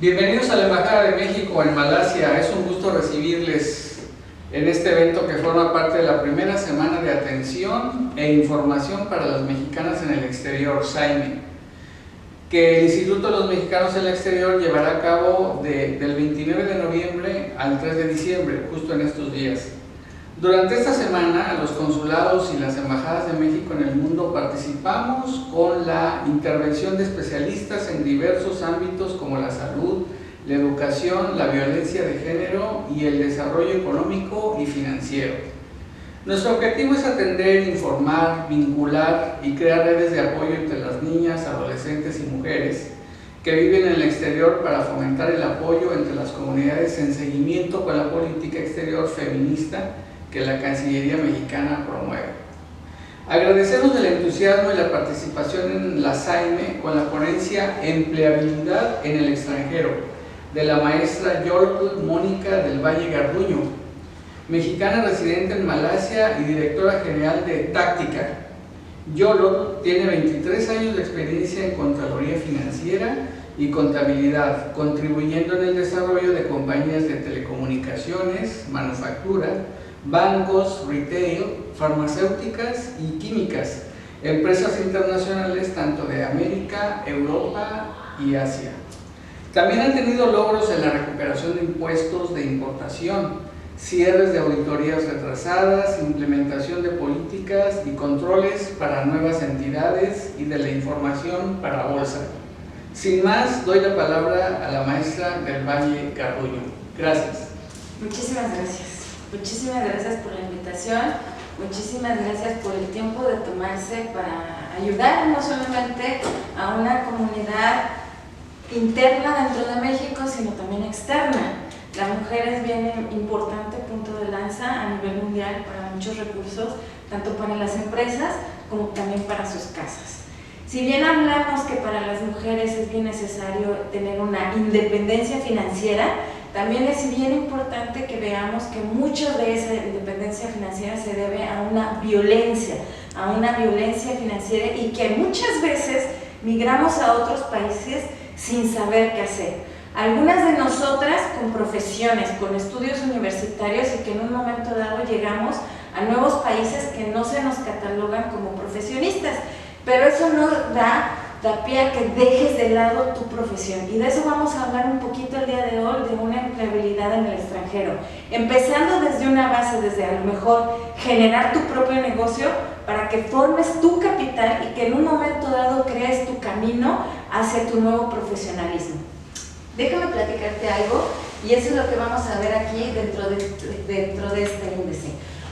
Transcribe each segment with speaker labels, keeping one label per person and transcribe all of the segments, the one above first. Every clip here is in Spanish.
Speaker 1: Bienvenidos a la Embajada de México en Malasia. Es un gusto recibirles en este evento que forma parte de la primera semana de atención e información para las mexicanas en el exterior, SAIME, que el Instituto de los Mexicanos en el Exterior llevará a cabo del 29 de noviembre al 3 de diciembre, justo en estos días. Durante esta semana, los consulados y las embajadas de México en el mundo participamos con la intervención de especialistas en diversos ámbitos como la salud, la educación, la violencia de género y el desarrollo económico y financiero. Nuestro objetivo es atender, informar, vincular y crear redes de apoyo entre las niñas, adolescentes y mujeres que viven en el exterior para fomentar el apoyo entre las comunidades en seguimiento con la política exterior feminista que la Cancillería mexicana promueve. Agradecemos el entusiasmo y la participación en la SAIME con la ponencia Empleabilidad en el extranjero de la maestra Yolotl Mónica del Valle Garduño, mexicana residente en Malasia y directora general de Táctica. Yolotl tiene 23 años de experiencia en Contraloría Financiera y Contabilidad, contribuyendo en el desarrollo de compañías de telecomunicaciones, manufactura, bancos, retail, farmacéuticas y químicas, empresas internacionales tanto de América, Europa y Asia. También han tenido logros en la recuperación de impuestos de importación, cierres de auditorías retrasadas, implementación de políticas y controles para nuevas entidades y de la información para bolsa. Sin más, doy la palabra a la maestra del Valle Garduño. Gracias.
Speaker 2: Muchísimas gracias. Muchísimas gracias por la invitación, muchísimas gracias por el tiempo de tomarse para ayudar no solamente a una comunidad interna dentro de México, sino también externa. La mujer es bien importante punto de lanza a nivel mundial para muchos recursos, tanto para las empresas como también para sus casas. Si bien hablamos que para las mujeres es bien necesario tener una independencia financiera, también es bien importante que veamos que mucho de esa independencia financiera se debe a una violencia financiera y que muchas veces migramos a otros países sin saber qué hacer. Algunas de nosotras con profesiones, con estudios universitarios y que en un momento dado llegamos a nuevos países que no se nos catalogan como profesionistas, pero eso no da pie a que dejes de lado tu profesión, y de eso vamos a hablar un poquito el día de hoy, de una empleabilidad en el extranjero, empezando desde una base, desde a lo mejor generar tu propio negocio para que formes tu capital y que en un momento dado crees tu camino hacia tu nuevo profesionalismo. Déjame platicarte algo, y eso es lo que vamos a ver aquí dentro de este índice.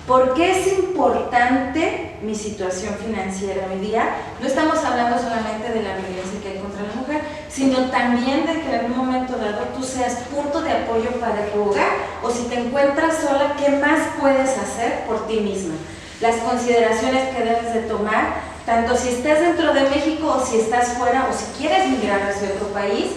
Speaker 2: ¿Por qué es importante mi situación financiera hoy día? No estamos hablando solamente de la violencia que hay contra la mujer, sino también de que en un momento dado tú seas punto de apoyo para tu hogar, o si te encuentras sola, ¿qué más puedes hacer por ti misma? Las consideraciones que debes de tomar, tanto si estás dentro de México o si estás fuera, o si quieres migrar hacia otro país,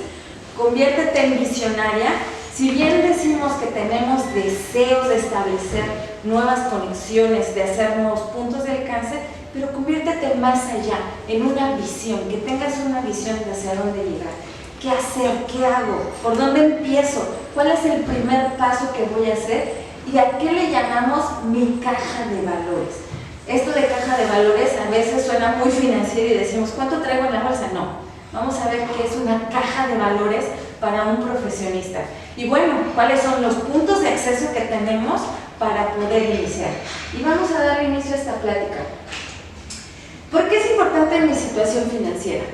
Speaker 2: conviértete en visionaria. Si bien decimos que tenemos deseos de establecer nuevas conexiones, de hacer nuevos puntos de alcance, pero conviértete más allá, en una visión, que tengas una visión de hacia dónde llegar. ¿Qué hacer? ¿Qué hago? ¿Por dónde empiezo? ¿Cuál es el primer paso que voy a hacer? ¿Y a qué le llamamos mi caja de valores? Esto de caja de valores a veces suena muy financiero y decimos, ¿cuánto traigo en la bolsa? No. Vamos a ver qué es una caja de valores para un profesionista. Y bueno, cuáles son los puntos de acceso que tenemos para poder iniciar. Y vamos a dar inicio a esta plática. ¿Por qué es importante mi situación financiera?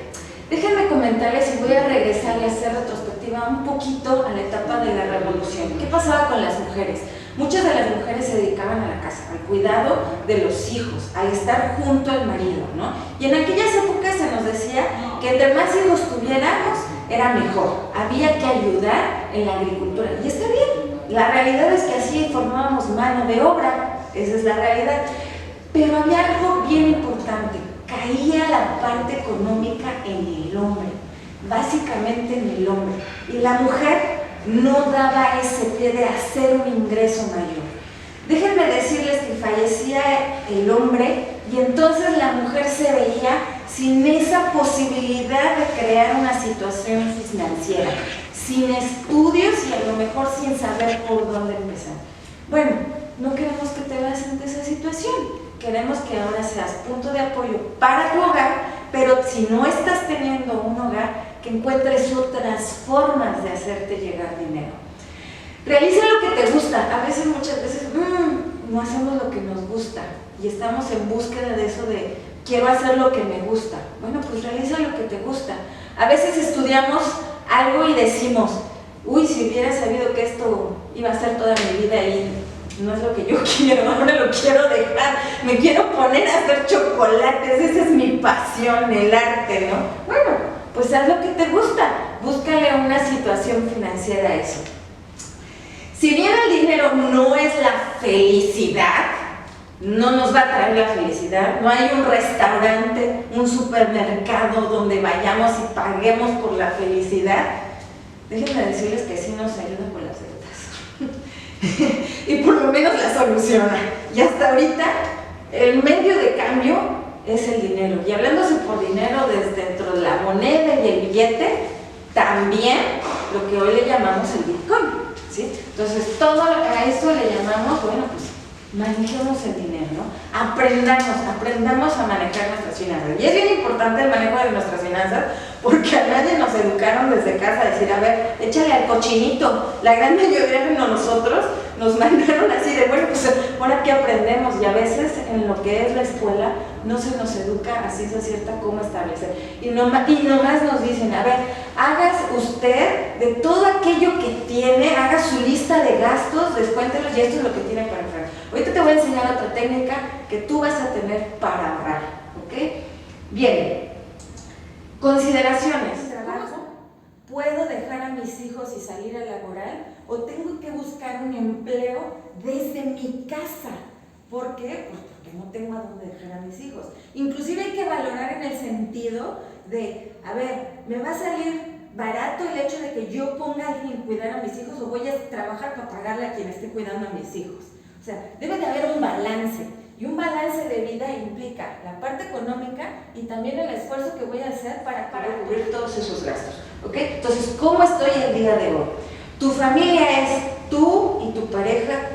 Speaker 2: Déjenme comentarles y voy a regresar y hacer retrospectiva un poquito a la etapa de la revolución. ¿Qué pasaba con las mujeres? Muchas de las mujeres se dedicaban a la casa, al cuidado de los hijos, al estar junto al marido, ¿no? Y en aquellas épocas se nos decía que entre más hijos tuviéramos, era mejor. Había que ayudar en la agricultura. Y está bien, la realidad es que así formábamos mano de obra, esa es la realidad. Pero había algo bien importante, caía la parte económica en el hombre, básicamente en el hombre. Y la mujer no daba ese pie de hacer un ingreso mayor. Déjenme decirles que fallecía el hombre y entonces la mujer se veía sin esa posibilidad de crear una situación financiera, sin estudios y a lo mejor sin saber por dónde empezar. Bueno, no queremos que te veas ante esa situación, queremos que ahora seas punto de apoyo para tu hogar, pero si no estás teniendo un hogar, que encuentres otras formas de hacerte llegar dinero. Realiza lo que te gusta. A veces, muchas veces, no hacemos lo que nos gusta y estamos en búsqueda de eso de quiero hacer lo que me gusta. Bueno, pues realiza lo que te gusta. A veces estudiamos algo y decimos, uy, si hubiera sabido que esto iba a ser toda mi vida y no es lo que yo quiero, ahora lo quiero dejar, me quiero poner a hacer chocolates, esa es mi pasión, el arte, ¿no? Bueno, pues haz lo que te gusta, búscale una situación financiera a eso. Si bien el dinero no es la felicidad, no nos va a traer la felicidad, no hay un restaurante, un supermercado donde vayamos y paguemos por la felicidad, déjenme decirles que sí nos ayuda con las deudas y por lo menos la soluciona, y hasta ahorita el medio de cambio es el dinero, y hablándose por dinero desde dentro de la moneda y el billete, también lo que hoy le llamamos el Bitcoin, ¿sí? Entonces todo a eso le llamamos, bueno, pues manejemos el dinero, ¿no? Aprendamos a manejar nuestras finanzas. Y es bien importante el manejo de nuestras finanzas porque a nadie nos educaron desde casa a decir, a ver, échale al cochinito. La gran mayoría de nosotros nos mandaron así de, bueno, pues ahora que aprendemos, y a veces en lo que es la escuela no se nos educa así se cierta cómo establecer. Y nomás nos dicen, a ver, hagas usted de todo aquello que tiene, haga su lista de gastos, descuéntelos y esto es lo que tiene para ahorrar. Ahorita te voy a enseñar otra técnica que tú vas a tener para ahorrar, ¿ok? Bien, consideraciones. ¿Trabajo? ¿Puedo dejar a mis hijos y salir a laborar? ¿O tengo que buscar un empleo desde mi casa? ¿Por qué? Pues porque no tengo a dónde dejar a mis hijos. Inclusive hay que valorar en el sentido de, a ver, ¿me va a salir barato el hecho de que yo ponga a alguien a cuidar a mis hijos o voy a trabajar para pagarle a quien esté cuidando a mis hijos? O sea, debe de haber un balance, y un balance de vida implica la parte económica y también el esfuerzo que voy a hacer para cubrir todos esos gastos, ¿ok? Entonces, ¿cómo estoy el día de hoy? Tu familia es tú y tu pareja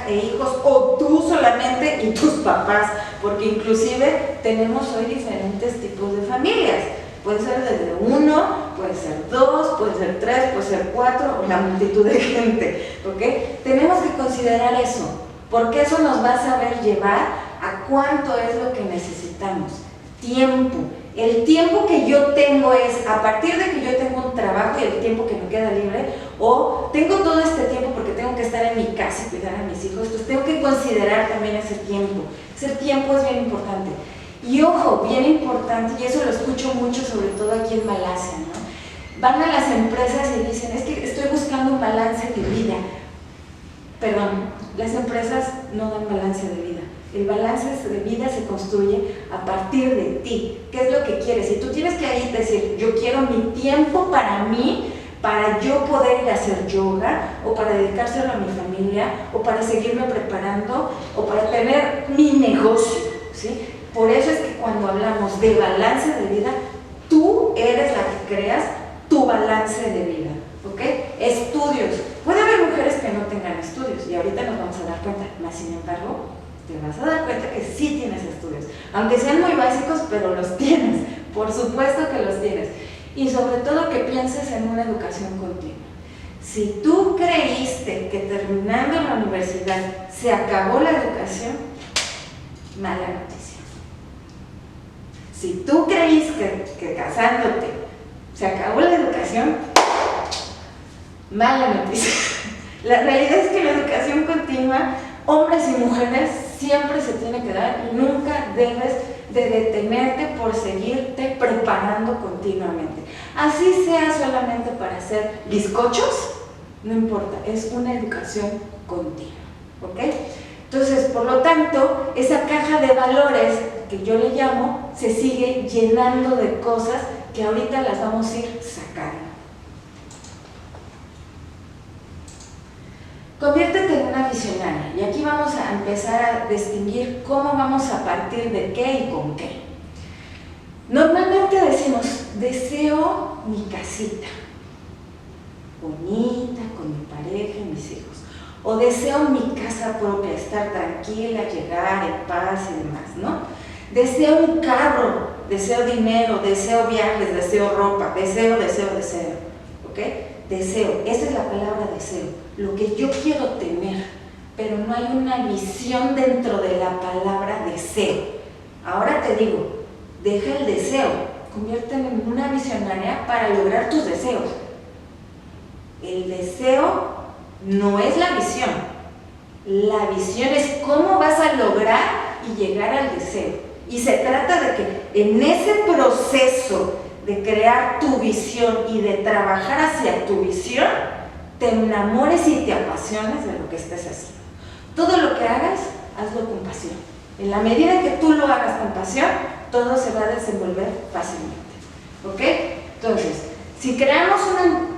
Speaker 2: e hijos, o tú solamente y tus papás, porque inclusive tenemos hoy diferentes tipos de familias. Puede ser desde 1, puede ser 2, puede ser 3, puede ser 4, o la multitud de gente, ¿ok? Tenemos que considerar eso, porque eso nos va a saber llevar a cuánto es lo que necesitamos. Tiempo. El tiempo que yo tengo es, a partir de que yo tengo un trabajo y el tiempo que me queda libre, o tengo todo este tiempo porque tengo que estar en mi casa y cuidar a mis hijos, entonces tengo que considerar también ese tiempo. Ese tiempo es bien importante. Y ojo, bien importante, y eso lo escucho mucho, sobre todo aquí en Malasia, ¿no? Van a las empresas y dicen, es que estoy buscando un balance de vida. Perdón, las empresas no dan balance de vida. El balance de vida se construye a partir de ti. ¿Qué es lo que quieres? Y tú tienes que ahí decir, yo quiero mi tiempo para mí, para yo poder ir a hacer yoga, o para dedicárselo a mi familia, o para seguirme preparando, o para tener mi negocio, ¿sí? Por eso es que cuando hablamos de balance de vida, tú eres la que creas tu balance de vida, ¿ok? Estudios. Puede haber mujeres que no tengan estudios, y ahorita nos vamos a dar cuenta, más sin embargo, te vas a dar cuenta que sí tienes estudios, aunque sean muy básicos, pero los tienes, por supuesto que los tienes. Y sobre todo que pienses en una educación continua. Si tú creíste que terminando la universidad se acabó la educación, mala noticia. Si tú creíste que casándote se acabó la educación, mala noticia. La realidad es que la educación continua, hombres y mujeres, siempre se tiene que dar y nunca debes de detenerte por seguirte preparando continuamente. Así sea solamente para hacer bizcochos, no importa, es una educación continua, ¿ok? Entonces, por lo tanto, esa caja de valores que yo le llamo, se sigue llenando de cosas que ahorita las vamos a ir sacando. Conviértete en una visionaria, y aquí vamos a empezar a distinguir cómo vamos a partir de qué y con qué. Normalmente decimos, deseo mi casita, bonita, con mi pareja y mis hijos. O deseo mi casa propia, estar tranquila, llegar en paz y demás, ¿no? Deseo un carro, deseo dinero, deseo viajes, deseo ropa, deseo, ¿ok? Deseo, esa es la palabra deseo, lo que yo quiero tener, pero no hay una visión dentro de la palabra deseo. Ahora te digo, deja el deseo, conviértete en una visionaria para lograr tus deseos. El deseo no es la visión. La visión es cómo vas a lograr y llegar al deseo. Y se trata de que en ese proceso de crear tu visión y de trabajar hacia tu visión, te enamores y te apasiones de lo que estés haciendo. Todo lo que hagas, hazlo con pasión. En la medida que tú lo hagas con pasión, todo se va a desenvolver fácilmente. ¿Ok? Entonces, si creamos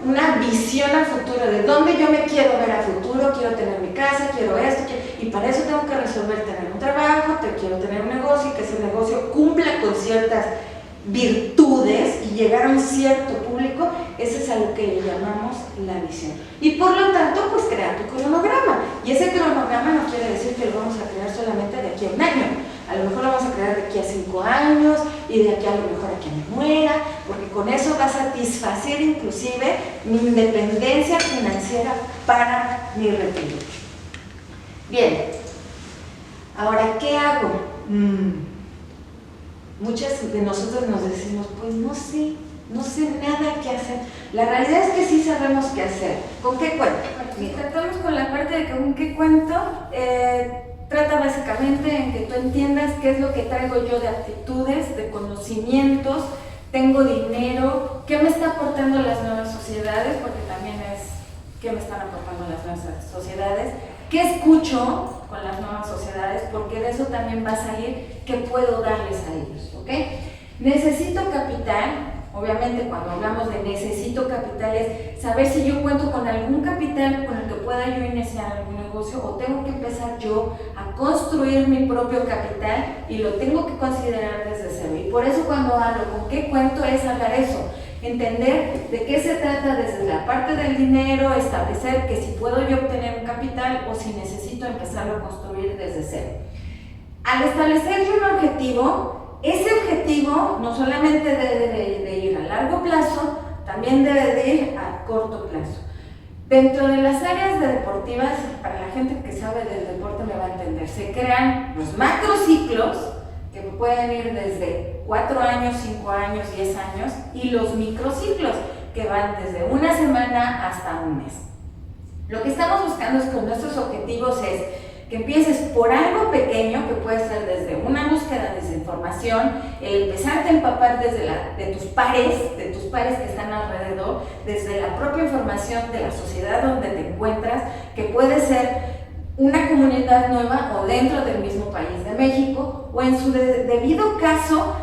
Speaker 2: una visión al futuro de dónde yo me quiero ver a futuro, quiero tener mi casa, quiero esto, y para eso tengo que resolver tener un trabajo, quiero tener un negocio y que ese negocio cumpla con ciertas virtudes y llegar a un cierto público, ese es a lo que le llamamos la visión. Y por lo tanto, pues crear tu cronograma. Y ese cronograma no quiere decir que lo vamos a crear solamente de aquí a un año. A lo mejor lo vamos a crear de aquí a 5 años y de aquí a lo mejor a que me muera, porque con eso va a satisfacer inclusive mi independencia financiera para mi retiro. Bien, ahora, ¿qué hago? Muchas de nosotros nos decimos, pues no sé nada qué hacer. La realidad es que sí sabemos qué hacer. ¿Con qué cuento?
Speaker 3: Si tratamos con la parte de con qué cuento, trata básicamente en que tú entiendas qué es lo que traigo yo de aptitudes, de conocimientos, tengo dinero, qué me está aportando las nuevas sociedades, porque también es qué me están aportando las nuevas sociedades, qué escucho con las nuevas sociedades, porque de eso también va a salir qué puedo darles a ellos, ¿ok? Necesito capital. Obviamente cuando hablamos de necesito capital es saber si yo cuento con algún capital con el que pueda yo iniciar algún negocio o tengo que empezar yo a construir mi propio capital y lo tengo que considerar desde cero. Y por eso cuando hablo con qué cuento es hablar eso, entender de qué se trata desde la parte del dinero, establecer que si puedo yo obtener un capital o si necesito empezarlo a construir desde cero. Al establecer yo un objetivo, ese objetivo no solamente debe de ir a largo plazo, también debe de ir a corto plazo. Dentro de las áreas deportivas, para la gente que sabe del deporte me va a entender, se crean los macrociclos, que pueden ir desde 4 años, 5 años, 10 años, y los microciclos, que van desde una semana hasta un mes. Lo que estamos buscando es con nuestros objetivos es que empieces por algo pequeño, que puede ser desde una búsqueda de información, el empezarte a empapar desde de tus pares que están alrededor, desde la propia información de la sociedad donde te encuentras, que puede ser una comunidad nueva o dentro del mismo país de México, o en su debido caso,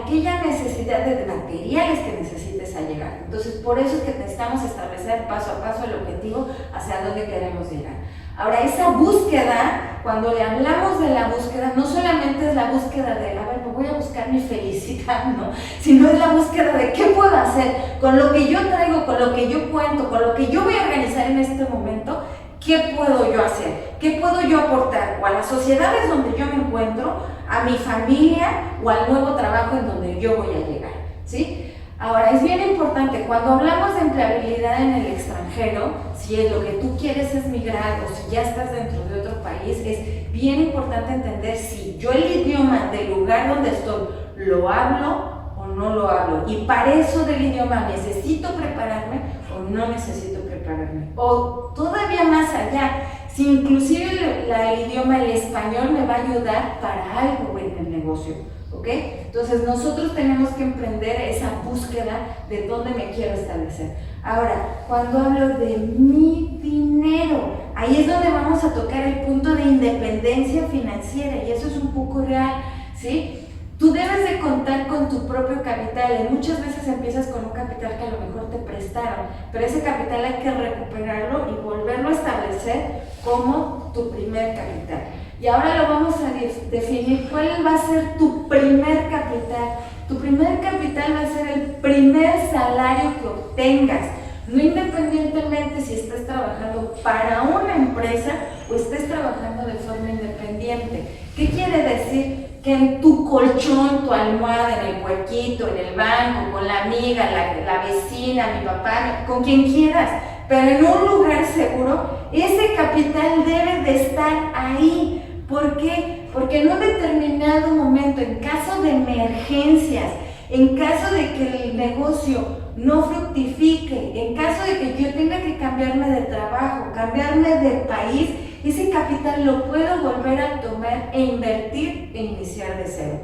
Speaker 3: aquella necesidad de materiales que necesites a llegar. Entonces, por eso es que necesitamos establecer paso a paso el objetivo hacia dónde queremos llegar. Ahora, esa búsqueda, cuando le hablamos de la búsqueda, no solamente es la búsqueda de, a ver, me voy a buscar mi felicidad, ¿no? Sino es la búsqueda de qué puedo hacer con lo que yo traigo, con lo que yo cuento, con lo que yo voy a organizar en este momento, qué puedo yo hacer, qué puedo yo aportar, o a las sociedades donde yo me encuentro, a mi familia, o al nuevo trabajo en donde yo voy a llegar, ¿sí? Ahora, es bien importante, cuando hablamos de empleabilidad en el extranjero, si es lo que tú quieres es migrar o si ya estás dentro de otro país, es bien importante entender si yo el idioma del lugar donde estoy lo hablo o no lo hablo. Y para eso del idioma necesito prepararme o no necesito prepararme. O todavía más allá, si inclusive el idioma, el español, me va a ayudar para algo en el negocio. ¿Ok? Entonces nosotros tenemos que emprender esa búsqueda de dónde me quiero establecer. Ahora, cuando hablo de mi dinero, ahí es donde vamos a tocar el punto de independencia financiera y eso es un poco real, ¿sí? Tú debes de contar con tu propio capital y muchas veces empiezas con un capital que a lo mejor te prestaron, pero ese capital hay que recuperarlo y volverlo a establecer como tu primer capital. Y ahora lo vamos a definir cuál va a ser tu primer capital. Tu primer capital va a ser el primer salario que obtengas. no independientemente si estés trabajando para una empresa o estés trabajando de forma independiente. ¿Qué quiere decir? Que en tu colchón, tu almohada, en el huequito, en el banco, con la amiga, la vecina, mi papá, con quien quieras, pero en un lugar seguro, ese capital debe de estar ahí. ¿Por qué? Porque en un determinado momento, en caso de emergencias, en caso de que el negocio no fructifique, en caso de que yo tenga que cambiarme de trabajo, cambiarme de país, ese capital lo puedo volver a tomar e invertir e iniciar de cero.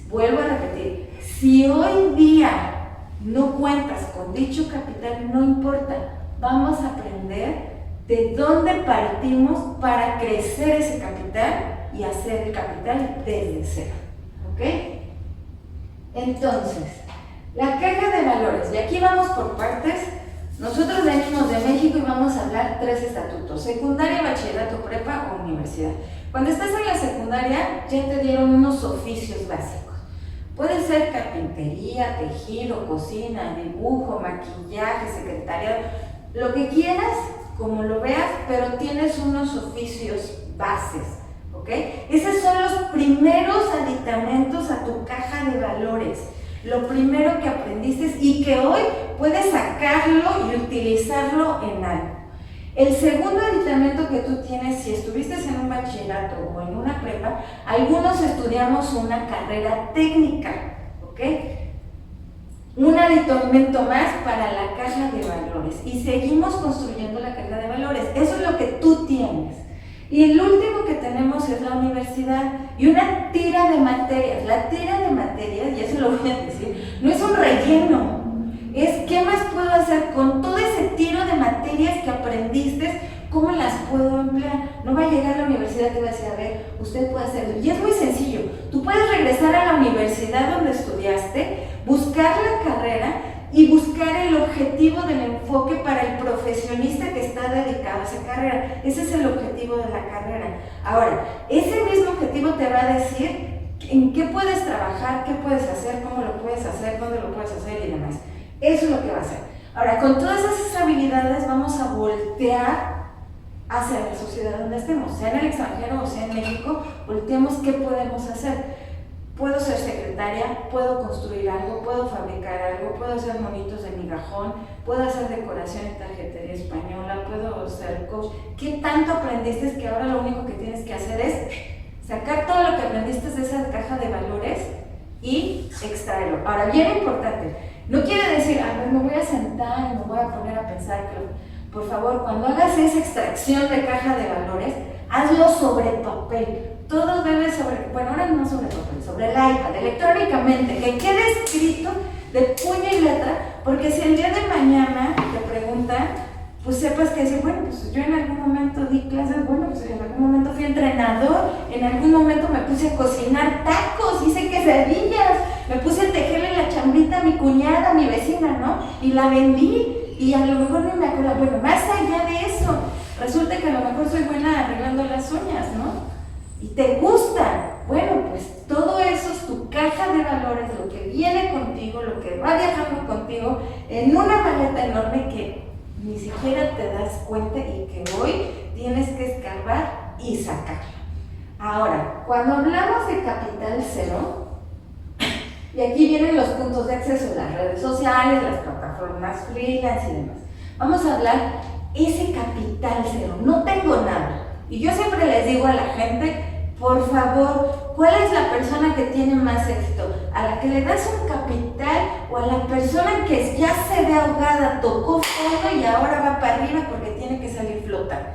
Speaker 3: Vuelvo a repetir, si hoy día no cuentas con dicho capital, no importa, vamos a aprender de dónde partimos para crecer ese capital y hacer el capital desde cero. ¿Ok? Entonces, la caja de valores, y aquí vamos por partes. Nosotros venimos de México y vamos a hablar 3 estatutos: secundaria, bachillerato, prepa o universidad. Cuando estás en la secundaria ya te dieron unos oficios básicos. Puede ser carpintería, tejido, cocina, dibujo, maquillaje, secretariado, lo que quieras, como lo veas, pero tienes unos oficios bases, ¿ok? Esos son los primeros aditamentos a tu caja de valores. Lo primero que aprendiste y que hoy puedes sacarlo y utilizarlo en algo. El segundo aditamento que tú tienes, si estuviste en un bachillerato o en una prepa, algunos estudiamos una carrera técnica, ¿ok? Un aditamento más para la caja de valores y seguimos construyendo la caja de valores. Eso es lo que tú tienes. Y el último que tenemos es la universidad y una tira de materias. La tira de materias, y eso lo voy a decir, no es un relleno, es qué más puedo hacer con todo ese tiro de materias que aprendiste, cómo las puedo emplear. No va a llegar a la universidad y te va a decir, a ver, usted puede hacerlo. Y es muy sencillo, tú puedes regresar a la universidad donde estudiaste, buscar la carrera y buscar el objetivo del enfoque para el profesionista que está dedicado a esa carrera. Ese es el objetivo de la carrera. Ahora, ese mismo objetivo te va a decir en qué puedes trabajar, qué puedes hacer, cómo lo puedes hacer, dónde lo puedes hacer y demás. Eso es lo que va a hacer. Ahora, con todas esas habilidades vamos a voltear hacia la sociedad donde estemos, sea en el extranjero o sea en México, volteemos qué podemos hacer. Puedo ser secretaria, puedo construir algo, puedo fabricar algo, puedo hacer monitos de migajón, puedo hacer decoración en tarjetería española, puedo ser coach. ¿Qué tanto aprendiste que ahora lo único que tienes que hacer es sacar todo lo que aprendiste de esa caja de valores y extraerlo? Ahora, bien importante, no quiere decir, a ver, me voy a sentar y me voy a poner a pensar que, por favor, cuando hagas esa extracción de caja de valores, hazlo sobre papel. Todo debe ahora no sobre papel, sobre el iPad, electrónicamente, que quede escrito de puño y letra, porque si el día de mañana te preguntan, pues sepas que decir, bueno, pues yo en algún momento di clases, bueno, pues en algún momento fui entrenador, en algún momento me puse a cocinar tacos, hice quesadillas, me puse a tejerle la chambrita a mi cuñada, a mi vecina, ¿no? Y la vendí, y a lo mejor no me acuerdo, bueno, más allá de eso, resulta que a lo mejor soy buena arreglando las uñas, ¿no? Y te gusta, bueno, pues todo eso es tu caja de valores, lo que viene contigo, lo que va viajando contigo en una maleta enorme que ni siquiera te das cuenta y que hoy tienes que escarbar y sacarla. Ahora, cuando hablamos de capital cero, y aquí vienen los puntos de acceso, las redes sociales, las plataformas freelance y demás, vamos a hablar ese capital cero, no tengo nada. Y yo siempre les digo a la gente, por favor, ¿cuál es la persona que tiene más éxito? ¿A la que le das un capital o a la persona que ya se ve ahogada, tocó fondo y ahora va para arriba porque tiene que salir flotando?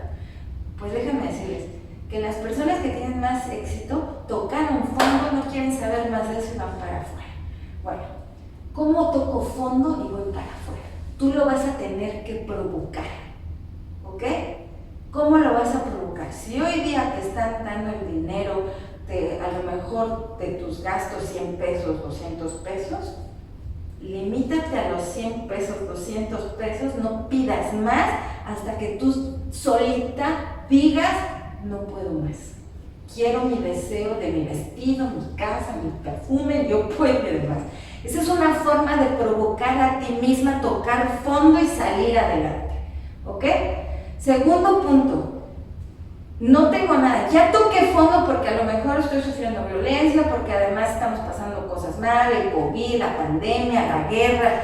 Speaker 3: Pues déjenme decirles que las personas que tienen más éxito tocaron fondo, no quieren saber más de eso y van para afuera. Bueno, ¿cómo toco fondo y voy para afuera? Tú lo vas a tener que provocar, ¿ok? ¿Cómo lo vas a provocar? Si hoy día te están dando el dinero, a lo mejor de tus gastos 100 pesos, 200 pesos, limítate a los 100 pesos, 200 pesos, no pidas más hasta que tú solita digas, no puedo más. Quiero mi deseo de mi vestido, mi casa, mi perfume, yo puedo y demás. Esa es una forma de provocar a ti misma, tocar fondo y salir adelante, ¿ok? Segundo punto. No tengo nada, ya toqué fondo porque a lo mejor estoy sufriendo violencia, porque además estamos pasando cosas mal, el COVID, la pandemia, la guerra,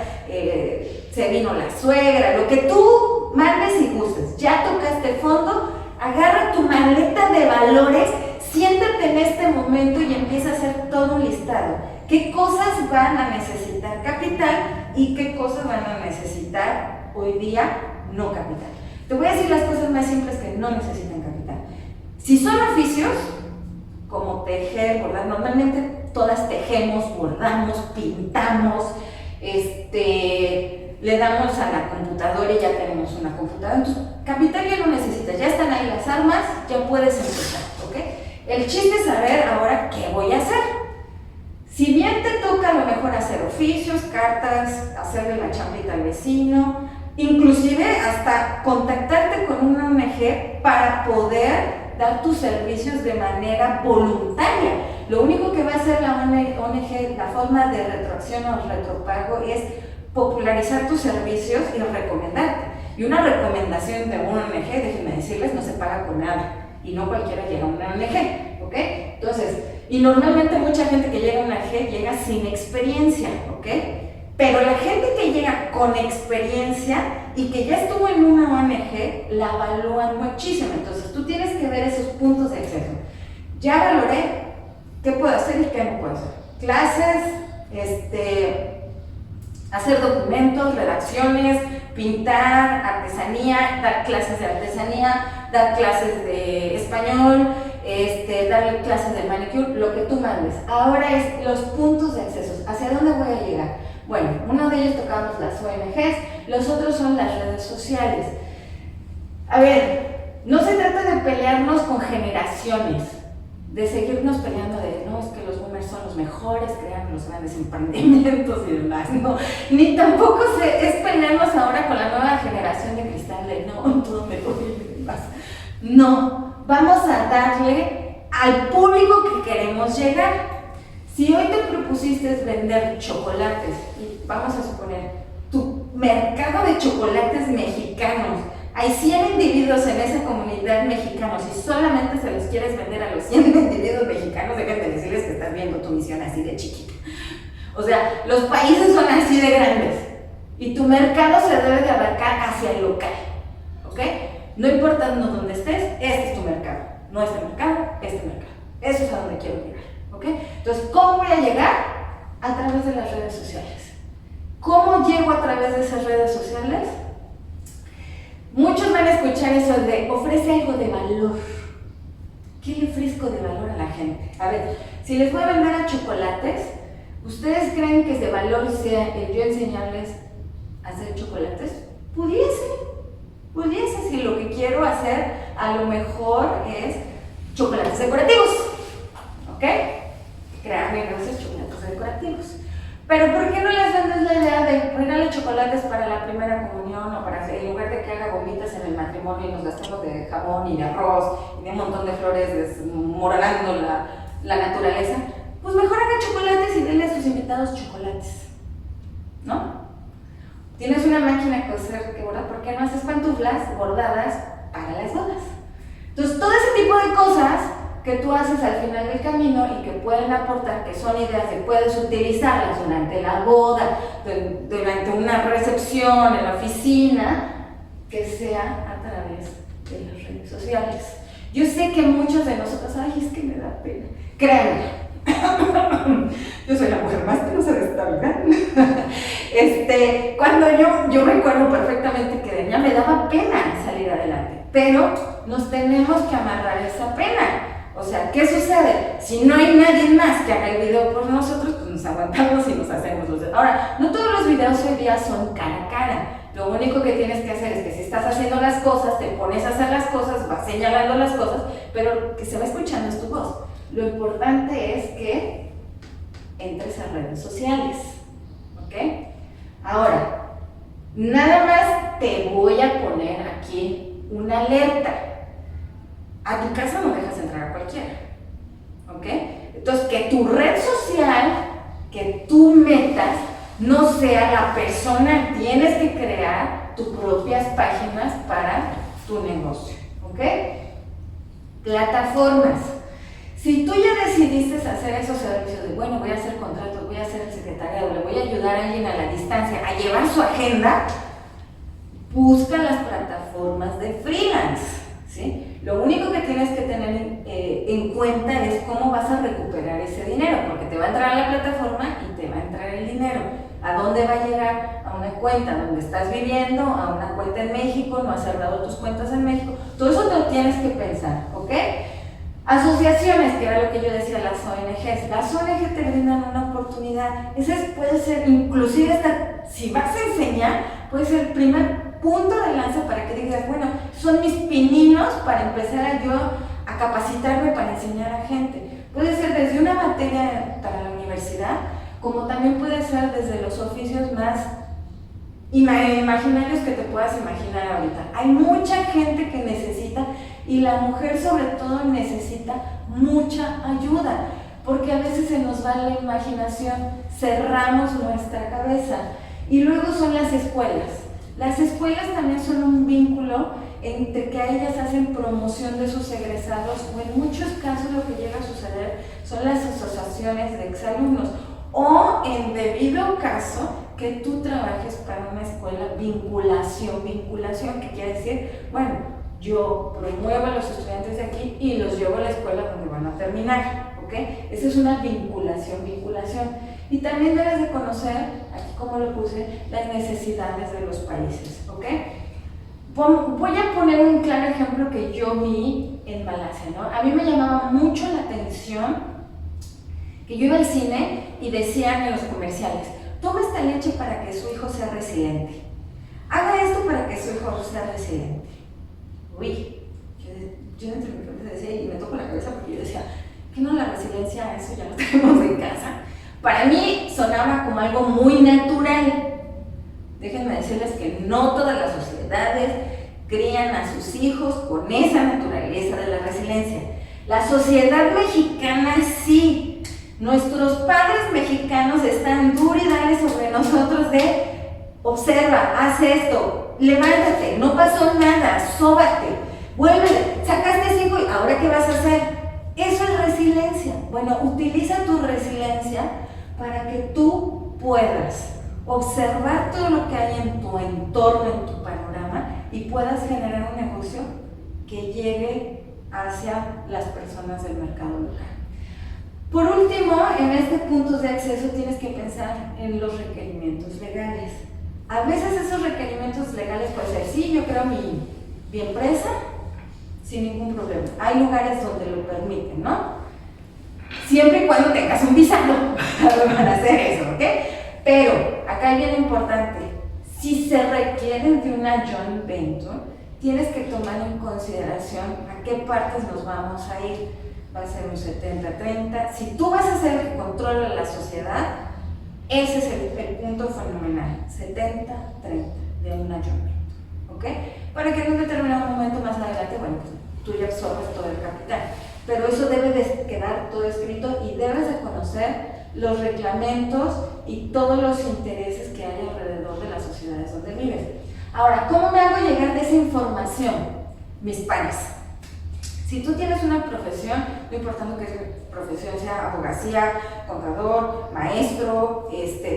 Speaker 3: se vino la suegra, lo que tú mandes y gustes. Ya tocaste fondo, agarra tu maleta de valores, siéntate en este momento y empieza a hacer todo un listado. ¿Qué cosas van a necesitar capital y qué cosas van a necesitar hoy día no capital? Te voy a decir las cosas más simples que no necesitan capital. Si son oficios, como tejer, bordar, normalmente todas tejemos, bordamos, pintamos, le damos a la computadora y ya tenemos una computadora. Entonces, capital ya no necesitas, ya están ahí las armas, ya puedes empezar, ¿ok? El chiste es saber ahora qué voy a hacer. Si bien te toca a lo mejor hacer oficios, cartas, hacerle la chambita al vecino, inclusive hasta contactarte con una ONG para poder dar tus servicios de manera voluntaria. Lo único que va a hacer la ONG, la forma de retroacción o retropago es popularizar tus servicios y recomendarte. Y una recomendación de una ONG, déjenme decirles, no se paga con nada. Y no cualquiera llega a una ONG, ¿ok? Entonces, y normalmente mucha gente que llega a una ONG llega sin experiencia, ¿ok? Pero la gente que llega con experiencia y que ya estuvo en una ONG, la evalúan muchísimo. Entonces tú tienes que ver esos puntos de acceso. Ya valoré qué puedo hacer y qué no puedo hacer. Clases, hacer documentos, redacciones, pintar, artesanía, dar clases de artesanía, dar clases de español, dar clases de manicure, lo que tú mandes. Ahora es los puntos de acceso. ¿Hacia dónde voy a llegar? Bueno, uno de ellos tocamos las ONGs, los otros son las redes sociales. A ver, no se trata de pelearnos con generaciones, de seguirnos peleando de, no, es que los boomers son los mejores, crean los grandes emprendimientos y demás, no. Ni tampoco es pelearnos ahora con la nueva generación de cristal de, no, todo me duele y demás. No, vamos a darle al público que queremos llegar. Si hoy te propusiste vender chocolates, y vamos a suponer, tu mercado de chocolates mexicanos, hay 100 individuos en esa comunidad mexicanos y solamente se los quieres vender a los 100 individuos mexicanos, déjame decirles que estás viendo tu misión así de chiquita. O sea, los países son así de grandes y tu mercado se debe de abarcar hacia el local, ¿ok? No importa dónde estés, este es tu mercado, no este mercado, este mercado. Eso es a donde quiero llegar. ¿Okay? Entonces, ¿cómo voy a llegar? A través de las redes sociales. ¿Cómo llego a través de esas redes sociales? Muchos van a escuchar eso de ofrece algo de valor. ¿Qué le ofrezco de valor a la gente? A ver, si les voy a vender a chocolates, ¿ustedes creen que de valor sea el yo enseñarles a hacer chocolates? Pudiese, si lo que quiero hacer a lo mejor es chocolates decorativos, ¿ok? Crear negocios chocolates decorativos. Pero ¿por qué no les vendes la idea de regale chocolates para la primera comunión o para, en lugar de que haga gomitas en el matrimonio y nos gastemos de jabón y de arroz y de un montón de flores desmoronando la naturaleza? Pues mejor haga chocolates y denle a sus invitados chocolates, ¿no? Tienes una máquina de coser que bordar, ¿por qué no haces pantuflas bordadas para las bodas? Entonces todo ese tipo de cosas que tú haces al final del camino y que pueden aportar, que son ideas que puedes utilizarlas durante la boda, durante una recepción en la oficina, que sea a través de las redes sociales. Yo sé que muchos de nosotros, ay, es que me da pena. Créanme, yo soy la mujer más penosa de esta vida. Cuando yo recuerdo perfectamente que de niña me daba pena salir adelante, pero nos tenemos que amarrar esa pena. O sea, ¿qué sucede? Si no hay nadie más que haga el video por nosotros, pues nos aguantamos y nos hacemos los videos. Ahora, no todos los videos hoy día son cara a cara. Lo único que tienes que hacer es que si estás haciendo las cosas, te pones a hacer las cosas, vas señalando las cosas, pero que se va escuchando es tu voz. Lo importante es que entres a redes sociales, ¿ok? Ahora, nada más te voy a poner aquí una alerta. A tu casa no dejas entrar a cualquiera, ¿ok? Entonces, que tu red social que tu metas no sea la persona, tienes que crear tus propias páginas para tu negocio, ¿ok? Plataformas. Si tú ya decidiste hacer esos servicios de, bueno, voy a hacer contratos, voy a hacer el secretariado, le voy a ayudar a alguien a la distancia a llevar su agenda, busca las plataformas de freelance, ¿sí? Lo único que tienes que tener en cuenta es cómo vas a recuperar ese dinero, porque te va a entrar a la plataforma y te va a entrar el dinero. ¿A dónde va a llegar? A una cuenta donde estás viviendo, a una cuenta en México, no has cerrado tus cuentas en México. Todo eso te lo tienes que pensar, ¿ok? Asociaciones, que era lo que yo decía, las ONGs. Las ONG te brindan una oportunidad. Ese puede ser, inclusive hasta, si vas a enseñar, puede ser el primer punto de lanza para que digas, bueno, son mis pininos para empezar yo a capacitarme para enseñar a gente. Puede ser desde una materia para la universidad, como también puede ser desde los oficios más imaginarios que te puedas imaginar ahorita. Hay mucha gente que necesita, y la mujer sobre todo necesita mucha ayuda, porque a veces se nos va la imaginación, cerramos nuestra cabeza. Y luego son las escuelas. Las escuelas también son un vínculo entre que ellas hacen promoción de sus egresados, o en muchos casos lo que llega a suceder son las asociaciones de exalumnos, o en debido caso que tú trabajes para una escuela, vinculación, que quiere decir, bueno, yo promuevo a los estudiantes de aquí y los llevo a la escuela donde van a terminar, ¿ok? Esa es una vinculación. Y también debes de conocer, aquí como lo puse, las necesidades de los países, ¿ok? Voy a poner un claro ejemplo que yo vi en Malasia, ¿no? A mí me llamaba mucho la atención que yo iba al cine y decían en los comerciales, toma esta leche para que su hijo sea resiliente, haga esto para que su hijo sea resiliente. Uy, yo dentro de mi cabeza decía, y me toco la cabeza porque yo decía, ¿qué no la resiliencia? Eso ya lo tenemos en casa. Para mí sonaba como algo muy natural. Déjenme decirles que no todas las sociedades crían a sus hijos con esa naturaleza de la resiliencia. La sociedad mexicana sí. Nuestros padres mexicanos están duros y dale sobre nosotros de observa, haz esto, levántate, no pasó nada, sóbate, vuélvele, sacaste 5 y ahora ¿qué vas a hacer? Eso es resiliencia. Bueno, utiliza tu resiliencia para que tú puedas observar todo lo que hay en tu entorno, en tu panorama, y puedas generar un negocio que llegue hacia las personas del mercado local. Por último, en este punto de acceso tienes que pensar en los requerimientos legales. A veces esos requerimientos legales pueden ser, sí, yo creo mi empresa sin ningún problema. Hay lugares donde lo permiten, ¿no? Siempre y cuando tengas un visado para hacer eso, ¿ok? Pero, acá hay bien importante, si se requiere de una joint venture, tienes que tomar en consideración a qué partes nos vamos a ir. Va a ser un 70-30. Si tú vas a ser el que controla la sociedad, ese es el punto fenomenal, 70-30 de una joint venture, ¿ok? Para que en un determinado momento más adelante, bueno, pues, tú ya absorbes todo el capital. Pero eso debe de quedar todo escrito y debes de conocer los reglamentos y todos los intereses que hay alrededor de las sociedades donde vives. Ahora, ¿cómo me hago llegar de esa información? Mis pares. Si tú tienes una profesión, no importando que tu profesión sea abogacía, contador, maestro,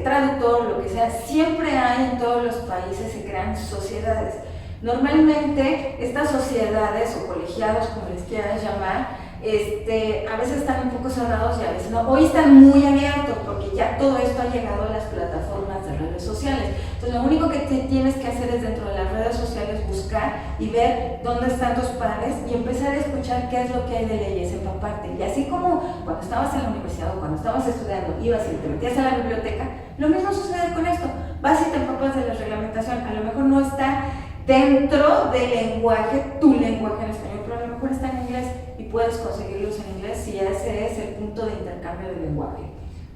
Speaker 3: traductor, lo que sea, siempre hay en todos los países, se crean sociedades. Normalmente estas sociedades o colegiados, como les quieras llamar, a veces están un poco cerrados y a veces no. Hoy están muy abiertos porque ya todo esto ha llegado a las plataformas de redes sociales. Entonces lo único que tienes que hacer es dentro de las redes sociales buscar y ver dónde están tus pares y empezar a escuchar qué es lo que hay de leyes, empaparte. Y así como cuando estabas en la universidad o cuando estabas estudiando, ibas y te metías a la biblioteca, lo mismo sucede con esto. Vas y te empapas de la reglamentación. A lo mejor no está dentro del lenguaje, tu lenguaje en español, pero a lo mejor está en inglés y puedes conseguirlos en inglés si ese es el punto de intercambio de lenguaje,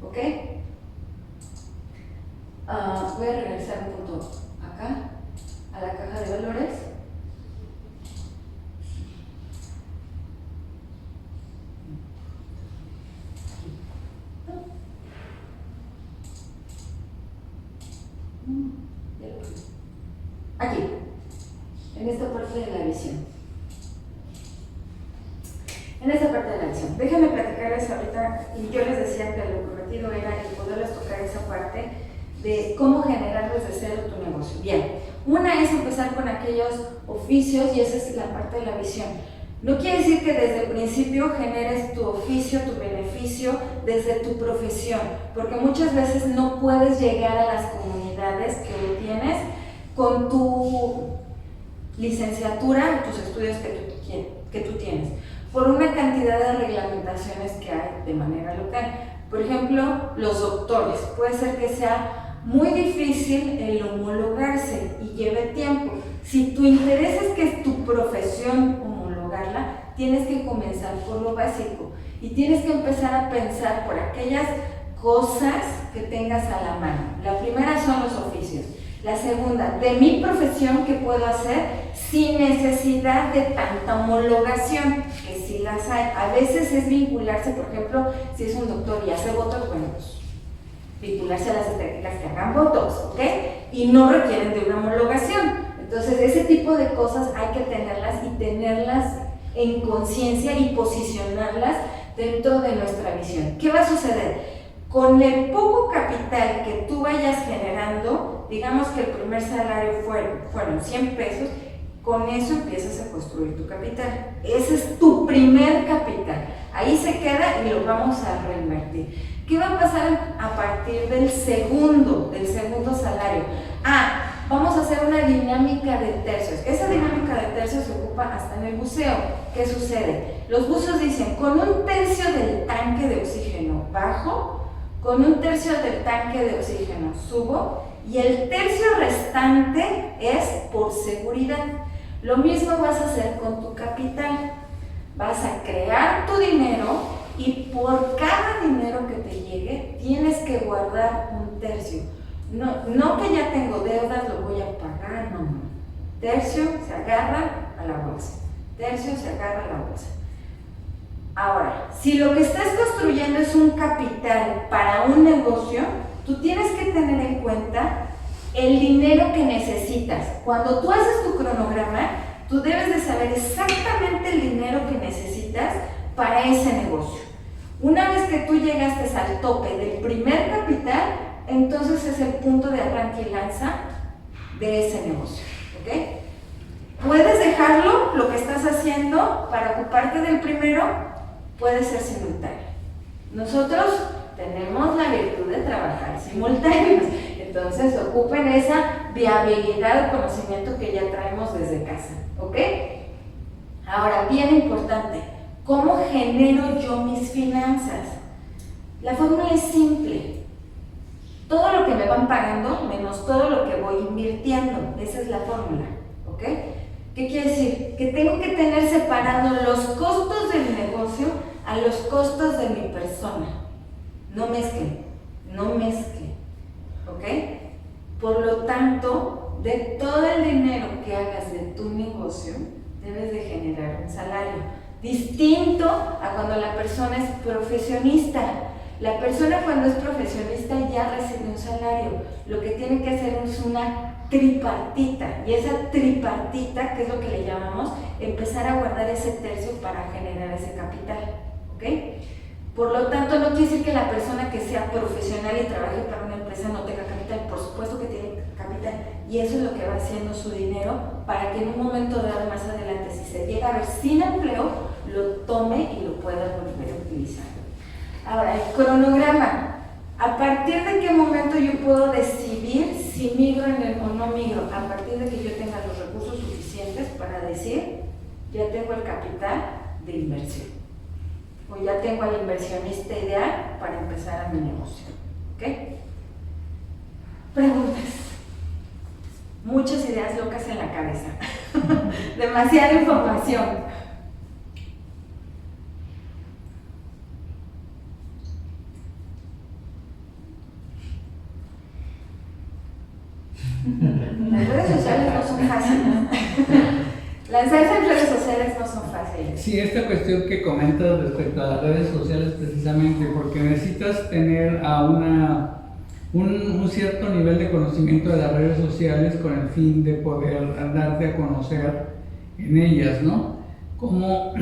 Speaker 3: ¿ok? Voy a regresar un punto acá, a la caja de valores. aquí, en esta parte de la visión. En esta parte de la visión. Déjenme platicarles ahorita, y yo les decía que lo prometido era el poderles tocar esa parte de cómo generar desde cero tu negocio. Bien, una es empezar con aquellos oficios y esa es la parte de la visión. No quiere decir que desde el principio generes tu oficio, tu beneficio desde tu profesión, porque muchas veces no puedes llegar a las comunidades que tienes con tu licenciatura, tus estudios que tú tienes, por una cantidad de reglamentaciones que hay de manera local. Por ejemplo, los doctores, puede ser que sea muy difícil el homologarse y lleve tiempo. Si tu interés es que es tu profesión homologarla, tienes que comenzar por lo básico y tienes que empezar a pensar por aquellas cosas que tengas a la mano. La primera son los oficios. La segunda, de mi profesión, ¿qué puedo hacer sin necesidad de tanta homologación? Que sí las hay. A veces es vincularse, por ejemplo, si es un doctor y hace botox, bueno, pues vincularse a las estéticas que hagan botox, ¿ok? Y no requieren de una homologación. Entonces, ese tipo de cosas hay que tenerlas y tenerlas en conciencia y posicionarlas dentro de nuestra visión. ¿Qué va a suceder? Con el poco capital que tú vayas generando, digamos que el primer salario fueron 100 pesos, con eso empiezas a construir tu capital. Ese es tu primer capital. Ahí se queda y lo vamos a reinvertir. ¿Qué va a pasar a partir del segundo salario? Vamos a hacer una dinámica de tercios. Esa dinámica de tercios se ocupa hasta en el buceo. ¿Qué sucede? Los buzos dicen, con un tercio del tanque de oxígeno bajo, con un tercio del tanque de oxígeno subo y el tercio restante es por seguridad. Lo mismo vas a hacer con tu capital. Vas a crear tu dinero y por cada dinero que te llegue tienes que guardar un tercio. No que ya tengo deudas, lo voy a pagar, no. Tercio se agarra a la bolsa. Tercio se agarra a la bolsa. Ahora, si lo que estás construyendo es un capital para un negocio, tú tienes que tener en cuenta el dinero que necesitas. Cuando tú haces tu cronograma, tú debes de saber exactamente el dinero que necesitas para ese negocio. Una vez que tú llegaste al tope del primer capital, entonces es el punto de arranque y lanza de ese negocio, ¿ok? Puedes dejarlo, lo que estás haciendo, para ocuparte del primero. Puede ser simultáneo. Nosotros tenemos la virtud de trabajar simultáneos, entonces ocupen esa viabilidad de conocimiento que ya traemos desde casa, ¿ok? Ahora, bien importante, ¿cómo genero yo mis finanzas? La fórmula es simple. Todo lo que me van pagando menos todo lo que voy invirtiendo, esa es la fórmula, ¿ok? ¿Qué quiere decir? Que tengo que tener separados los costos del negocio a los costos de mi persona. No mezclen, ¿ok? Por lo tanto, de todo el dinero que hagas de tu negocio, debes de generar un salario. Distinto a cuando la persona es profesionista. La persona cuando es profesionista ya recibe un salario. Lo que tiene que hacer es una tripartita, y esa tripartita, que es lo que le llamamos, empezar a guardar ese tercio para generar ese capital, ¿ok? Por lo tanto, no quiere decir que la persona que sea profesional y trabaje para una empresa no tenga capital. Por supuesto que tiene capital, y eso es lo que va haciendo su dinero para que en un momento dado más adelante, si se llega a ver sin empleo, lo tome y lo pueda volver a utilizar. Ahora, el cronograma. ¿A partir de qué momento yo puedo decidir si migro en el o no migro? A partir de que yo tenga los recursos suficientes para decir, ya tengo el capital de inversión, o ya tengo al inversionista ideal para empezar a mi negocio, ¿ok? Preguntas. Muchas ideas locas en la cabeza. Demasiada información. Las redes sociales no son fáciles. Lanzarse en redes sociales no son fáciles.
Speaker 1: Sí, esta cuestión que comentas respecto a las redes sociales precisamente, porque necesitas tener a una un cierto nivel de conocimiento de las redes sociales con el fin de poder darte a conocer en ellas, ¿no? ¿Cómo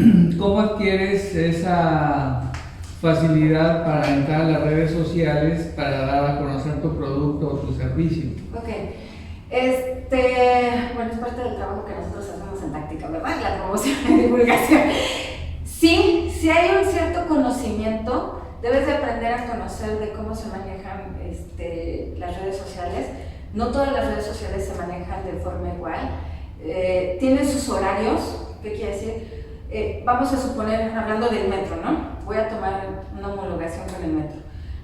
Speaker 1: adquieres esa facilidad para entrar a las redes sociales para dar a conocer tu producto o tu servicio?
Speaker 3: Ok, bueno, es parte del trabajo que nosotros hacemos en Táctica, ¿verdad? La promoción y divulgación. Sí hay un cierto conocimiento, debes de aprender a conocer de cómo se manejan las redes sociales. No todas las redes sociales se manejan de forma igual. Tienen sus horarios. ¿Qué quiere decir? Vamos a suponer, hablando del metro, ¿no? Voy a tomar una homologación con el metro.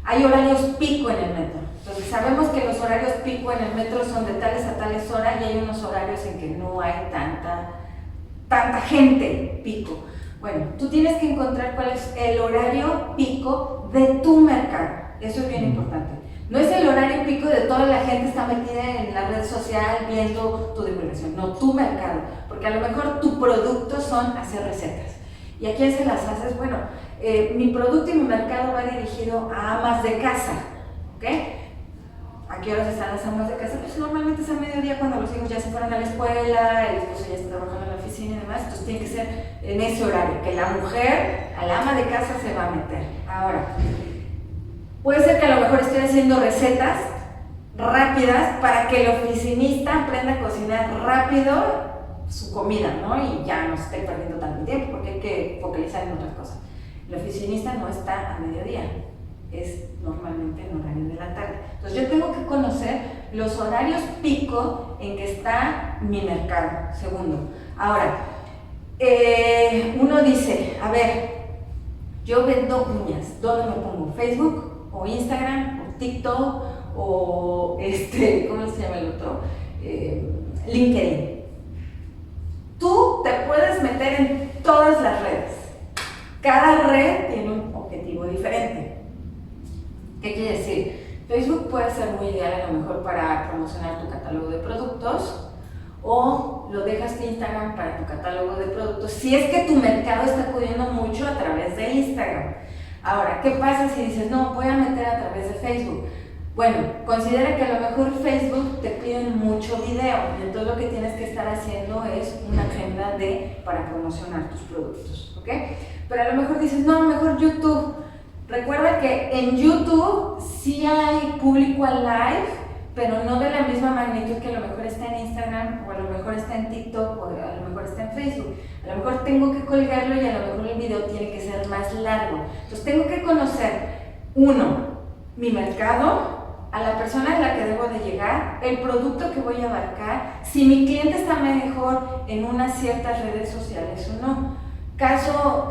Speaker 3: Hay horarios pico en el metro. Entonces sabemos que los horarios pico en el metro son de tales a tales horas y hay unos horarios en que no hay tanta gente pico. Bueno, tú tienes que encontrar cuál es el horario pico de tu mercado. Eso es bien importante. No es el horario pico de toda la gente está metida en la red social viendo tu divulgación, no, tu mercado. Porque a lo mejor tu producto son hacer recetas. ¿Y a quién se las haces? Bueno, mi producto y mi mercado va dirigido a amas de casa, ¿ok? ¿A qué horas están las amas de casa? Pues normalmente es a mediodía cuando los hijos ya se fueron a la escuela, el esposo ya está trabajando en la oficina y demás, entonces tiene que ser en ese horario, que la mujer, a la ama de casa se va a meter. Ahora, puede ser que a lo mejor esté haciendo recetas rápidas para que el oficinista aprenda a cocinar rápido su comida, ¿no? Y ya no esté perdiendo tanto tiempo porque hay que focalizar en otras cosas. El oficinista no está a mediodía, es normalmente en horario de la tarde. Entonces yo tengo que conocer los horarios pico en que está mi mercado, segundo. Ahora, uno dice, a ver, yo vendo uñas, ¿dónde me pongo? ¿Facebook o Instagram o TikTok o ¿cómo se llama el otro? LinkedIn. Tú te puedes meter en todas las redes. Cada red tiene un objetivo diferente. ¿Qué quiere decir? Facebook puede ser muy ideal a lo mejor para promocionar tu catálogo de productos o lo dejas de Instagram para tu catálogo de productos si es que tu mercado está acudiendo mucho a través de Instagram. Ahora, ¿qué pasa si dices, no, voy a meter a través de Facebook? Bueno, considera que a lo mejor Facebook te piden mucho video y entonces lo que tienes que estar haciendo es una agenda para promocionar tus productos, ¿ok? Pero a lo mejor dices, no, mejor YouTube. Recuerda que en YouTube sí hay público al live, pero no de la misma magnitud que a lo mejor está en Instagram o a lo mejor está en TikTok o a lo mejor está en Facebook. A lo mejor tengo que colgarlo y a lo mejor el video tiene que ser más largo. Entonces tengo que conocer, uno, mi mercado, a la persona a la que debo de llegar, el producto que voy a abarcar, si mi cliente está mejor en unas ciertas redes sociales o no.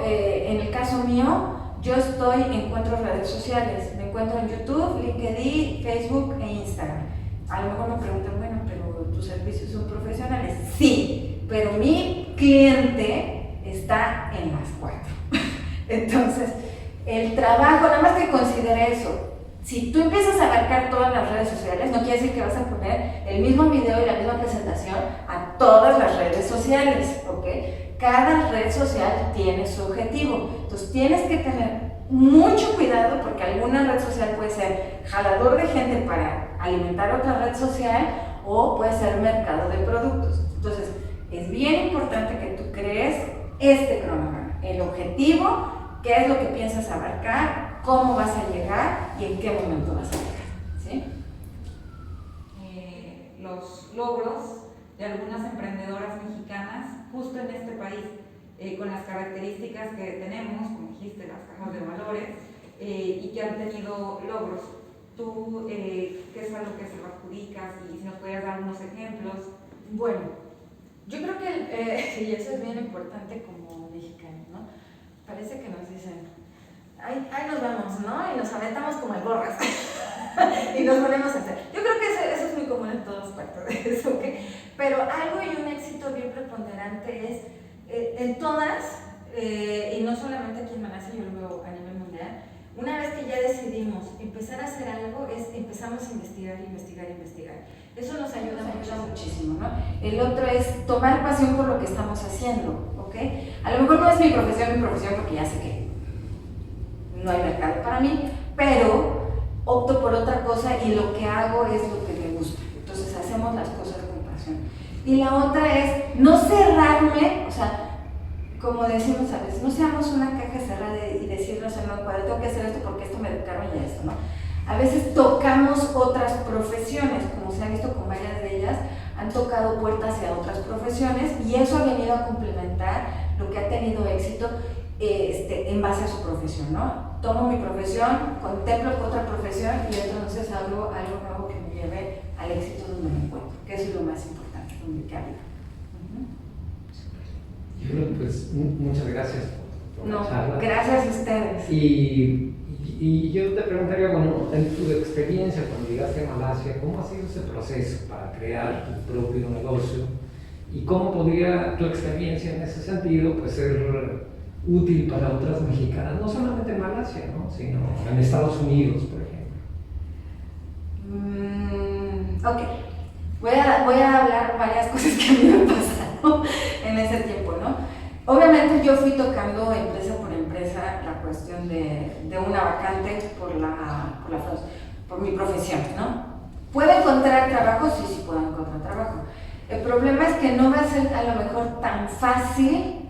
Speaker 3: En el caso mío, yo encuentro redes sociales, me encuentro en YouTube, LinkedIn, Facebook e Instagram. A lo mejor me preguntan, bueno, pero tus servicios son profesionales. Sí, pero mi cliente está en las 4. Entonces, el trabajo, nada más que considere eso. Si tú empiezas a abarcar todas las redes sociales, no quiere decir que vas a poner el mismo video y la misma presentación a todas las redes sociales, ¿ok? Cada red social tiene su objetivo, entonces tienes que tener mucho cuidado porque alguna red social puede ser jalador de gente para alimentar otra red social o puede ser mercado de productos. Entonces, es bien importante que tú crees este cronograma, el objetivo, qué es lo que piensas abarcar, cómo vas a llegar y en qué momento vas a llegar, ¿sí?
Speaker 4: Los logros de algunas emprendedoras mexicanas justo en este país, con las características que tenemos, como dijiste, las cajas de valores, y que han tenido logros. ¿Tú qué es algo que se lo adjudicas? Y si nos pudieras dar unos ejemplos.
Speaker 3: Bueno, yo creo que, y eso es bien importante como mexicanos, ¿no? Parece que nos dicen, ahí nos vamos, ¿no? Y nos aventamos como el borras y nos ponemos a hacer. Yo creo que eso es muy común en todas partes de eso, ¿ok? Pero algo y un éxito bien preponderante es en todas, y no solamente aquí en Malasia, yo lo veo a nivel mundial. Una vez que ya decidimos empezar a hacer algo, empezamos a investigar. Eso nos ayuda muchísimo, ¿no? El otro es tomar pasión por lo que estamos haciendo, ¿ok? A lo mejor no es mi profesión porque ya sé que no hay mercado para mí, pero opto por otra cosa cosa y lo que hago es lo que me gusta. Entonces hacemos las cosas con pasión. Y la otra es no cerrarme, o sea, como decimos a veces, no seamos una caja cerrada y decirnos en un cuadro, tengo que hacer esto porque esto me educaron y esto, ¿no? A veces tocamos otras profesiones, como se ha visto con varias de ellas, han tocado puertas hacia otras profesiones y eso ha venido a complementar lo que ha tenido éxito en base a su profesión, ¿no? Tomo mi profesión, contemplo otra profesión y entonces hago algo nuevo que me lleve al éxito donde me encuentro, que eso es lo más importante, donde que arriba.
Speaker 5: Pues muchas gracias por la charla.
Speaker 3: Gracias a ustedes.
Speaker 5: Y yo te preguntaría, bueno, en tu experiencia cuando llegaste a Malasia, ¿cómo ha sido ese proceso para crear tu propio negocio? ¿Y cómo podría tu experiencia en ese sentido pues, ser útil para otras mexicanas, no solamente en Malasia, ¿no? Sino en Estados Unidos, por ejemplo?
Speaker 3: Ok, voy a hablar varias cosas que a mí me pasaron en ese tiempo, ¿no? Obviamente yo fui tocando empresa por empresa la cuestión de una vacante por mi profesión, ¿no? ¿Puedo encontrar trabajo? Sí, puedo encontrar trabajo. El problema es que no va a ser a lo mejor tan fácil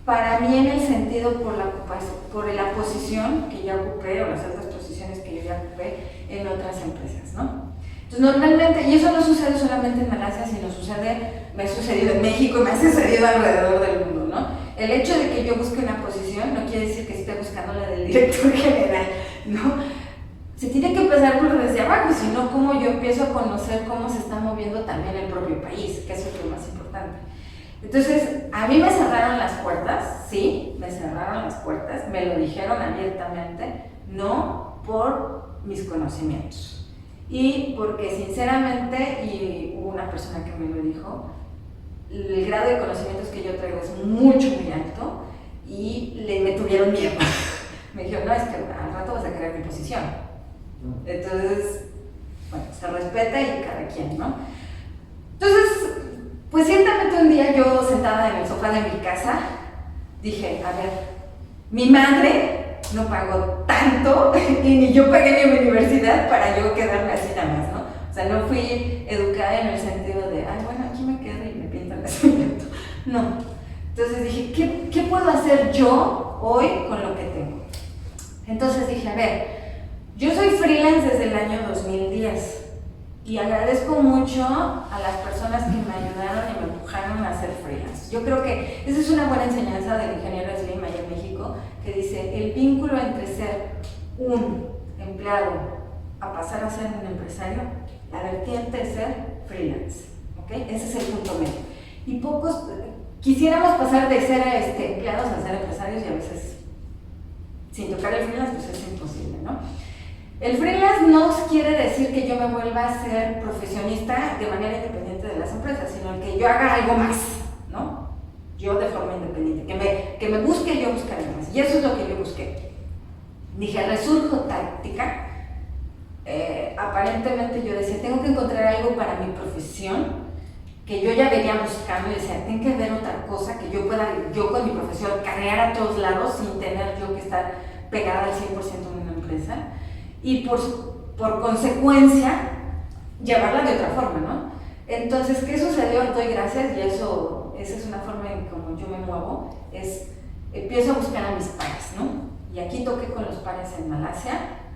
Speaker 3: para mí en el sentido por la posición que ya ocupé o las altas posiciones que yo ya ocupé en otras empresas, ¿no? Entonces normalmente, y eso no sucede solamente en Malasia, sino me ha sucedido en México y me ha sucedido alrededor del mundo, ¿no? El hecho de que yo busque una posición no quiere decir que esté buscando la del director general, ¿no? Se tiene que empezar por desde abajo, sino cómo yo empiezo a conocer cómo se está moviendo también el propio país, que eso es lo más importante. Entonces, a mí me cerraron las puertas, sí, me cerraron las puertas, me lo dijeron abiertamente, no por mis conocimientos. Y porque sinceramente, y hubo una persona que me lo dijo, el grado de conocimientos que yo traigo es mucho, muy alto y me tuvieron miedo. Me dijeron, no, es que al rato vas a querer mi posición. Entonces, bueno, se respeta y cada quien, ¿no? Entonces, pues ciertamente un día yo sentada en el sofá de mi casa, dije, a ver, mi madre no pagó tanto y ni yo pagué mi universidad para yo quedarme así nada más, ¿no? O sea, no fui educada en el sentido de, ay, bueno, aquí me quedo y me pinto el nacimiento. No. Entonces dije, ¿qué puedo hacer yo hoy con lo que tengo? Entonces dije, a ver, yo soy freelance desde el año 2010 y agradezco mucho a las personas que me ayudaron y me empujaron a ser freelance. Yo creo que esa es una buena enseñanza del ingeniero Slim allá en México, que dice, el vínculo entre ser un empleado a pasar a ser un empresario, la vertiente es ser freelance, ¿ok? Ese es el punto medio. Y pocos, quisiéramos pasar de ser empleados a ser empresarios y a veces, sin tocar el freelance, pues es imposible, ¿no? El freelance no que quiere decir que yo me vuelva a ser profesionista de manera independiente de las empresas, sino que yo haga algo más, ¿no? Yo de forma independiente, que me busque yo buscar algo más. Y eso es lo que yo busqué. Dije, resurjo táctica. Aparentemente yo decía, tengo que encontrar algo para mi profesión, que yo ya venía buscando y decía, tengo que ver otra cosa que yo pueda, yo con mi profesión, carrear a todos lados sin tener yo que estar pegada al 100% en una empresa. Y por consecuencia, llevarla de otra forma, ¿no? Entonces, ¿qué sucedió? Doy gracias y esa es una forma en como yo me muevo, empiezo a buscar a mis pares, ¿no? Y aquí toqué con los pares en Malasia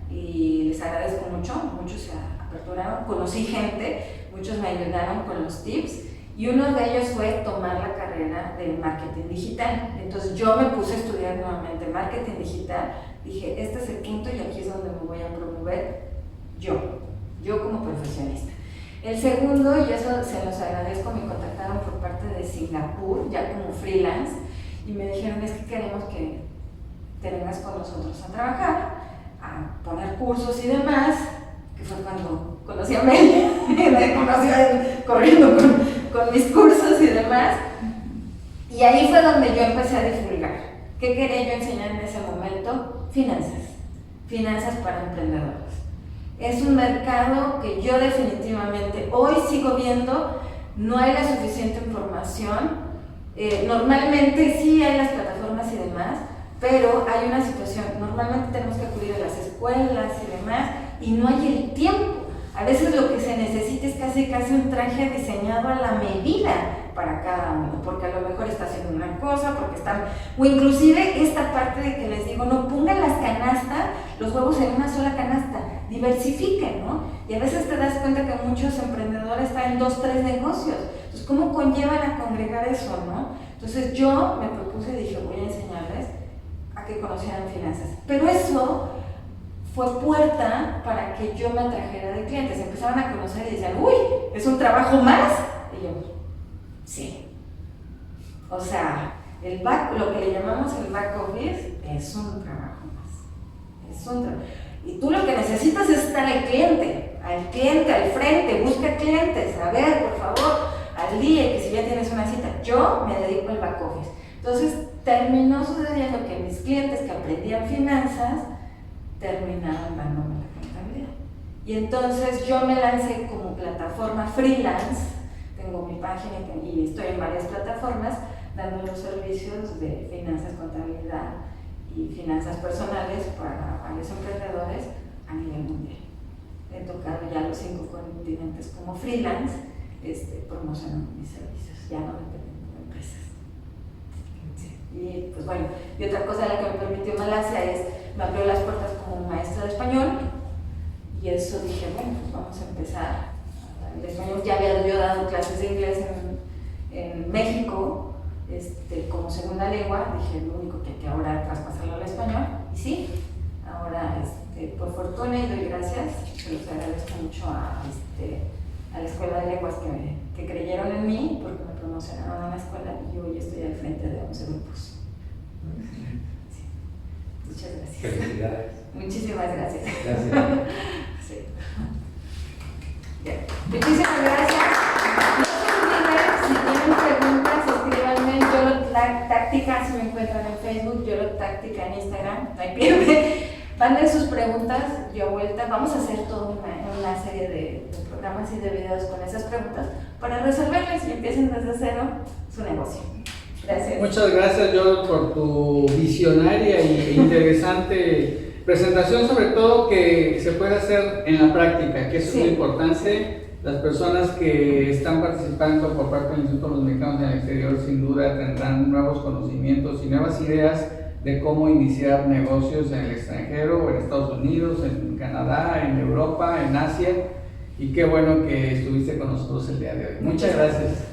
Speaker 3: y les agradezco mucho, muchos se aperturaron, conocí gente, muchos me ayudaron con los tips y uno de ellos fue tomar la carrera de marketing digital. Entonces yo me puse a estudiar nuevamente marketing digital, dije, este es el quinto y aquí es donde me voy a promover yo como profesionista. El segundo, y eso se los agradezco, me contactaron por parte de Singapur, ya como freelance, y me dijeron, es que queremos que te vengas con nosotros a trabajar, a poner cursos y demás, que fue cuando conocí a Mel, me conocí a él corriendo con mis cursos y demás, y ahí fue donde yo empecé a divulgar. ¿Qué quería yo enseñar en ese momento? Finanzas para emprendedores. Es un mercado que yo definitivamente hoy sigo viendo, no hay la suficiente información, normalmente sí hay las plataformas y demás, pero hay una situación, normalmente tenemos que acudir a las escuelas y demás, y no hay el tiempo. A veces lo que se necesita es casi un traje diseñado a la medida para cada uno, porque a lo mejor está haciendo una cosa, porque están, o inclusive esta parte de que les digo, no pongan las canastas, los huevos en una sola canasta, diversifiquen, ¿no? Y a veces te das cuenta que muchos emprendedores están en 2, 3 negocios, entonces ¿cómo conllevan a congregar eso, no? Entonces yo me propuse y dije, voy a enseñarles a que conocieran finanzas, pero eso fue puerta para que yo me atrajera de clientes. Empezaron a conocer y decían, uy, ¿es un trabajo más? Y yo, sí. O sea, lo que le llamamos el back office es un trabajo más. Es un trabajo. Y tú lo que necesitas es estar al cliente, al frente, busca clientes, a ver, por favor, al día, que si ya tienes una cita. Yo me dedico al back office. Entonces, terminó sucediendo que mis clientes que aprendían finanzas terminaron dándome la contabilidad. Y entonces yo me lancé como plataforma freelance, tengo mi página y estoy en varias plataformas dando los servicios de finanzas, contabilidad y finanzas personales para varios emprendedores a nivel mundial. He tocado ya los 5 continentes como freelance, promocionando mis servicios, ya no dependiendo de empresas. Y pues bueno, y otra cosa la que me permitió Malasia es, me abrió las puertas como maestra de español, y eso dije, bueno, pues vamos a empezar. El español, ya había yo dado clases de inglés en México, como segunda lengua, dije, lo único que hay que ahora traspasarlo al español, y sí, ahora por fortuna y doy gracias, se los agradezco mucho a la Escuela de Lenguas que creyeron en mí, porque me promocionaron a la escuela y hoy estoy al frente de 11 grupos. Sí. Muchas gracias.
Speaker 5: Felicidades.
Speaker 3: Muchísimas gracias.
Speaker 5: Gracias.
Speaker 3: Sí. Bien. Muchísimas gracias. No se olviden, si tienen preguntas, escríbanme. Yolo Táctica, si me encuentran en Facebook, Yolo Táctica en Instagram, no hay pierde. Manden sus preguntas, yo a vuelta. Vamos a hacer toda una serie de programas y de videos con esas preguntas para resolverles y empiecen desde cero su negocio. Gracias.
Speaker 1: Muchas gracias, Yolo, por tu visionaria e interesante presentación, sobre todo que se puede hacer en la práctica, que eso es muy importante. Las personas que están participando por parte del Instituto de los Mexicanos en el Exterior sin duda tendrán nuevos conocimientos y nuevas ideas de cómo iniciar negocios en el extranjero, en Estados Unidos, en Canadá, en Europa, en Asia, y qué bueno que estuviste con nosotros el día de hoy. Muchas gracias.